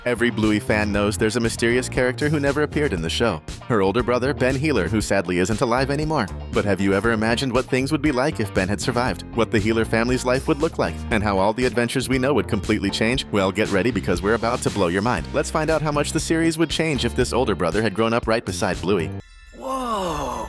Every Bluey fan knows there's a mysterious character who never appeared in the show. Her older brother, Ben Healer, who sadly isn't alive anymore. But have you ever imagined what things would be like if Ben had survived? What the Healer family's life would look like? And how all the adventures we know would completely change? Well, get ready because we're about to blow your mind. Let's find out how much the series would change if this older brother had grown up right beside Bluey. Whoa!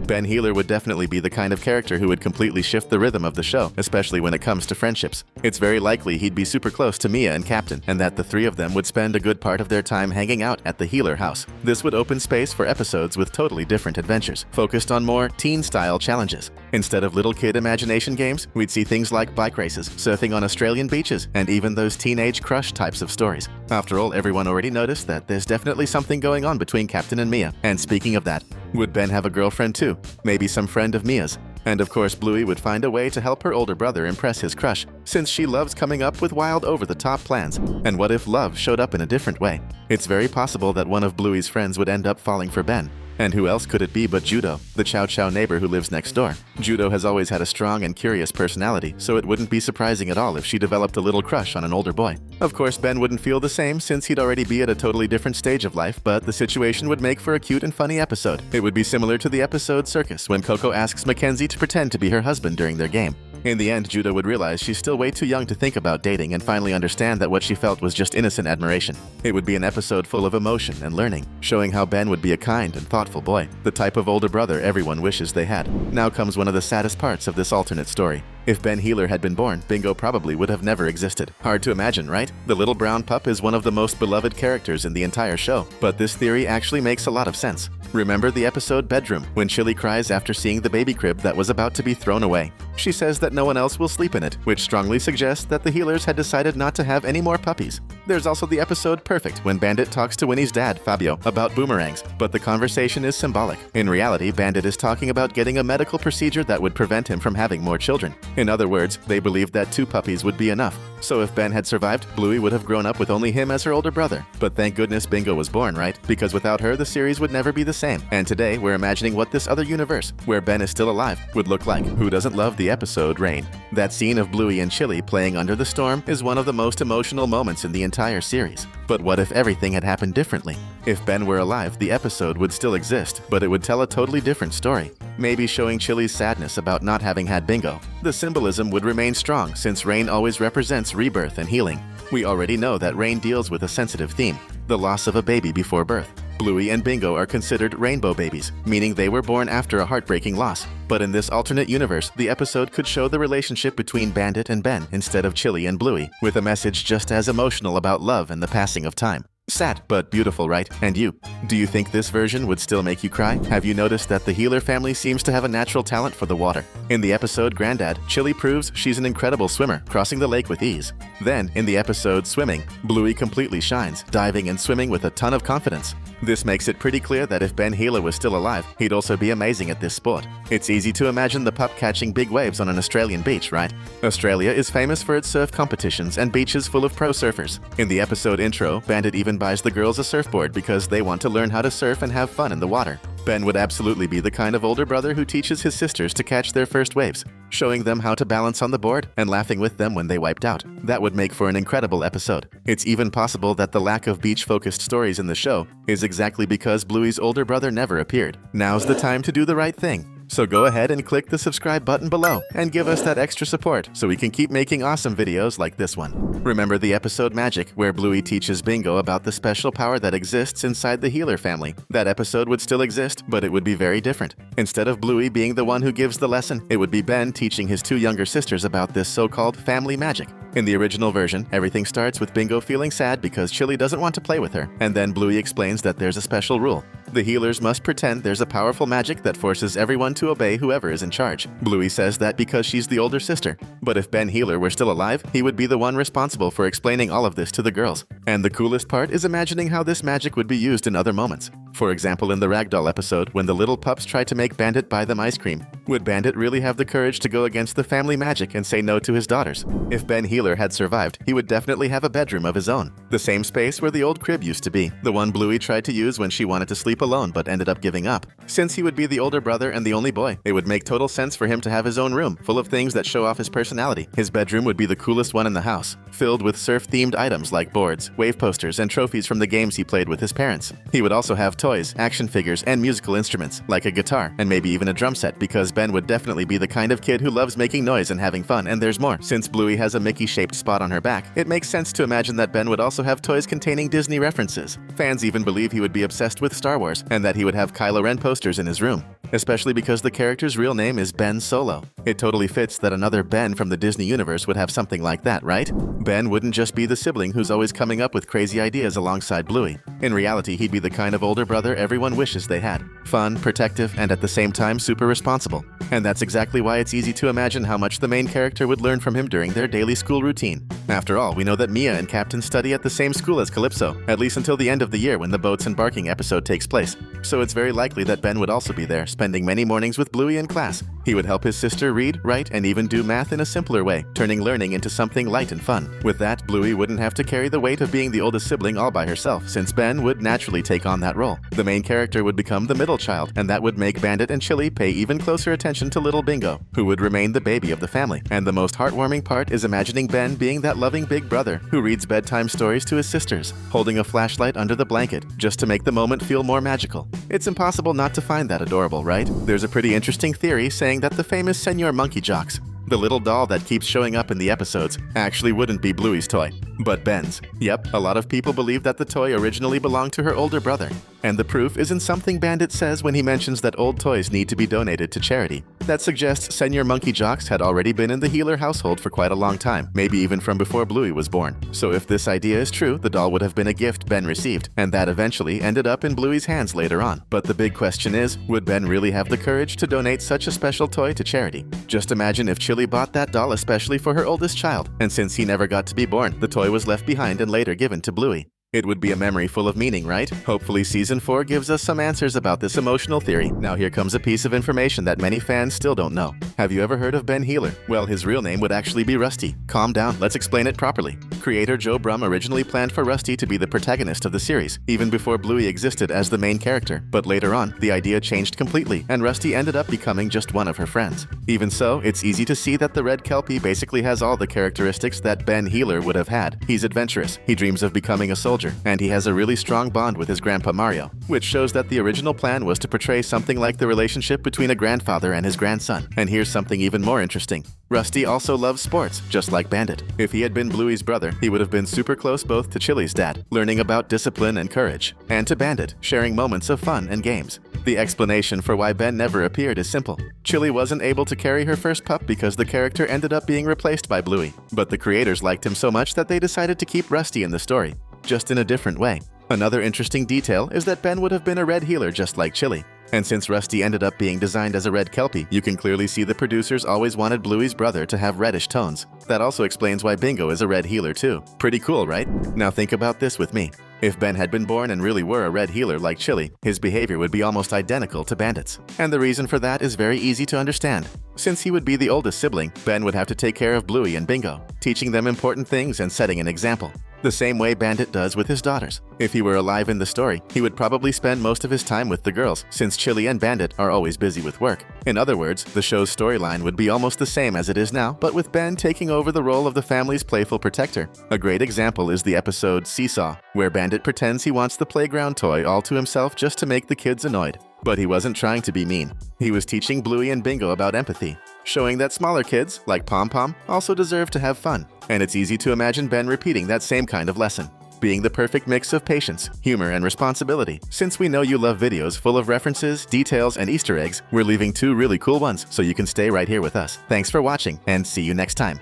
Ben Healer would definitely be the kind of character who would completely shift the rhythm of the show, especially when it comes to friendships. It's very likely he'd be super close to Mia and Captain, and that the three of them would spend a good part of their time hanging out at the Healer house. This would open space for episodes with totally different adventures, focused on more teen-style challenges. Instead of little kid imagination games, we'd see things like bike races, surfing on Australian beaches, and even those teenage crush types of stories. After all, everyone already noticed that there's definitely something going on between Captain and Mia. And speaking of that, would Ben have a girlfriend too? Maybe some friend of Mia's? And of course, Bluey would find a way to help her older brother impress his crush, since she loves coming up with wild over-the-top plans. And what if love showed up in a different way? It's very possible that one of Bluey's friends would end up falling for Ben. And who else could it be but Judo, the Chow Chow neighbor who lives next door? Judo has always had a strong and curious personality, so it wouldn't be surprising at all if she developed a little crush on an older boy. Of course, Ben wouldn't feel the same since he'd already be at a totally different stage of life, but the situation would make for a cute and funny episode. It would be similar to the episode Circus, when Coco asks Mackenzie to pretend to be her husband during their game. In the end, Judo would realize she's still way too young to think about dating and finally understand that what she felt was just innocent admiration. It would be an episode full of emotion and learning, showing how Ben would be a kind and thoughtful boy, the type of older brother everyone wishes they had. Now comes one of the saddest parts of this alternate story. If Ben Healer had been born, Bingo probably would have never existed. Hard to imagine, right? The little brown pup is one of the most beloved characters in the entire show, but this theory actually makes a lot of sense. Remember the episode Bedroom, when Chili cries after seeing the baby crib that was about to be thrown away? She says that no one else will sleep in it, which strongly suggests that the Healers had decided not to have any more puppies. There's also the episode Perfect, when Bandit talks to Winnie's dad, Fabio, about boomerangs, but the conversation is symbolic. In reality, Bandit is talking about getting a medical procedure that would prevent him from having more children. In other words, they believed that 2 puppies would be enough. So if Ben had survived, Bluey would have grown up with only him as her older brother. But thank goodness Bingo was born, right? Because without her, the series would never be the same. And today, we're imagining what this other universe, where Ben is still alive, would look like. Who doesn't love the episode Rain? That scene of Bluey and Chili playing under the storm is one of the most emotional moments in the entire series. But what if everything had happened differently? If Ben were alive, the episode would still exist, but it would tell a totally different story. Maybe showing Chili's sadness about not having had Bingo. The symbolism would remain strong since Rain always represents rebirth and healing. We already know that Rain deals with a sensitive theme, the loss of a baby before birth. Bluey and Bingo are considered rainbow babies, meaning they were born after a heartbreaking loss. But in this alternate universe, the episode could show the relationship between Bandit and Ben instead of Chili and Bluey, with a message just as emotional about love and the passing of time. Sad, but beautiful, right? And you? Do you think this version would still make you cry? Have you noticed that the Healer family seems to have a natural talent for the water? In the episode Granddad, Chili proves she's an incredible swimmer, crossing the lake with ease. Then, in the episode Swimming, Bluey completely shines, diving and swimming with a ton of confidence. This makes it pretty clear that if Ben Healer was still alive, he'd also be amazing at this sport. It's easy to imagine the pup catching big waves on an Australian beach, right? Australia is famous for its surf competitions and beaches full of pro surfers. In the episode intro, Bandit even buys the girls a surfboard because they want to learn how to surf and have fun in the water. Ben would absolutely be the kind of older brother who teaches his sisters to catch their first waves, showing them how to balance on the board and laughing with them when they wiped out. That would make for an incredible episode. It's even possible that the lack of beach-focused stories in the show is exactly because Bluey's older brother never appeared. Now's the time to do the right thing. So go ahead and click the subscribe button below and give us that extra support so we can keep making awesome videos like this one. Remember the episode Magic, where Bluey teaches Bingo about the special power that exists inside the Healer family? That episode would still exist, but it would be very different. Instead of Bluey being the one who gives the lesson, it would be Ben teaching his 2 younger sisters about this so-called family magic. In the original version, everything starts with Bingo feeling sad because Chili doesn't want to play with her, and then Bluey explains that there's a special rule. The Healers must pretend there's a powerful magic that forces everyone to obey whoever is in charge. Bluey says that because she's the older sister. But if Ben Healer were still alive, he would be the one responsible for explaining all of this to the girls. And the coolest part is imagining how this magic would be used in other moments. For example, in the Ragdoll episode, when the little pups try to make Bandit buy them ice cream. Would Bandit really have the courage to go against the family magic and say no to his daughters? If Ben Healer had survived, he would definitely have a bedroom of his own. The same space where the old crib used to be. The one Bluey tried to use when she wanted to sleep alone but ended up giving up. Since he would be the older brother and the only boy, it would make total sense for him to have his own room, full of things that show off his personality. His bedroom would be the coolest one in the house, filled with surf-themed items like boards, wave posters, and trophies from the games he played with his parents. He would also have toys, action figures, and musical instruments, like a guitar, and maybe even a drum set, because Ben would definitely be the kind of kid who loves making noise and having fun, and there's more. Since Bluey has a Mickey-shaped spot on her back, it makes sense to imagine that Ben would also have toys containing Disney references. Fans even believe he would be obsessed with Star Wars, and that he would have Kylo Ren posters in his room, especially because the character's real name is Ben Solo. It totally fits that another Ben from the Disney universe would have something like that, right? Ben wouldn't just be the sibling who's always coming up with crazy ideas alongside Bluey. In reality, he'd be the kind of older brother everyone wishes they had. Fun, protective, and at the same time super responsible. And that's exactly why it's easy to imagine how much the main character would learn from him during their daily school routine. After all, we know that Mia and Captain study at the same school as Calypso, at least until the end of the year when the Boats and Barking episode takes place. So it's very likely that Ben would also be there, spending many mornings with Bluey in class. He would help his sister read, write, and even do math in a simpler way, turning learning into something light and fun. With that, Bluey wouldn't have to carry the weight of being the oldest sibling all by herself, since Ben would naturally take on that role. The main character would become the middle child, and that would make Bandit and Chili pay even closer attention to little Bingo, who would remain the baby of the family. And the most heartwarming part is imagining Ben being that loving big brother who reads bedtime stories to his sisters, holding a flashlight under the blanket, just to make the moment feel more magical. It's impossible not to find that adorable, right? There's a pretty interesting theory saying that the famous Senor Monkey Jocks, the little doll that keeps showing up in the episodes, actually wouldn't be Bluey's toy, but Ben's. Yep, a lot of people believe that the toy originally belonged to her older brother. And the proof is in something Bandit says when he mentions that old toys need to be donated to charity. That suggests Senor Monkey Jocks had already been in the Healer household for quite a long time, maybe even from before Bluey was born. So if this idea is true, the doll would have been a gift Ben received, and that eventually ended up in Bluey's hands later on. But the big question is, would Ben really have the courage to donate such a special toy to charity? Just imagine if Chili bought that doll especially for her oldest child, and since he never got to be born, the toy was left behind and later given to Bluey. It would be a memory full of meaning, right? Hopefully Season 4 gives us some answers about this emotional theory. Now here comes a piece of information that many fans still don't know. Have you ever heard of Ben Healer? Well, his real name would actually be Rusty. Calm down, let's explain it properly. Creator Joe Brumm originally planned for Rusty to be the protagonist of the series, even before Bluey existed as the main character. But later on, the idea changed completely, and Rusty ended up becoming just one of her friends. Even so, it's easy to see that the Red Kelpie basically has all the characteristics that Ben Healer would have had. He's adventurous, he dreams of becoming a soldier, and he has a really strong bond with his grandpa Mario, which shows that the original plan was to portray something like the relationship between a grandfather and his grandson. And here's something even more interesting. Rusty also loves sports, just like Bandit. If he had been Bluey's brother, he would have been super close both to Chili's dad, learning about discipline and courage, and to Bandit, sharing moments of fun and games. The explanation for why Ben never appeared is simple. Chili wasn't able to carry her first pup because the character ended up being replaced by Bluey. But the creators liked him so much that they decided to keep Rusty in the story, just in a different way. Another interesting detail is that Ben would have been a red healer just like Chili. And since Rusty ended up being designed as a red Kelpie, you can clearly see the producers always wanted Bluey's brother to have reddish tones. That also explains why Bingo is a red healer too. Pretty cool, right? Now think about this with me. If Ben had been born and really were a red healer like Chili, his behavior would be almost identical to Bandit's. And the reason for that is very easy to understand. Since he would be the oldest sibling, Ben would have to take care of Bluey and Bingo, teaching them important things and setting an example, the same way Bandit does with his daughters. If he were alive in the story, he would probably spend most of his time with the girls, since Chili and Bandit are always busy with work. In other words, the show's storyline would be almost the same as it is now, but with Ben taking over the role of the family's playful protector. A great example is the episode Seesaw, where Bandit pretends he wants the playground toy all to himself just to make the kids annoyed. But he wasn't trying to be mean. He was teaching Bluey and Bingo about empathy, showing that smaller kids, like Pom Pom, also deserve to have fun. And it's easy to imagine Ben repeating that same kind of lesson, being the perfect mix of patience, humor, and responsibility. Since we know you love videos full of references, details, and Easter eggs, we're leaving 2 really cool ones so you can stay right here with us. Thanks for watching, and see you next time.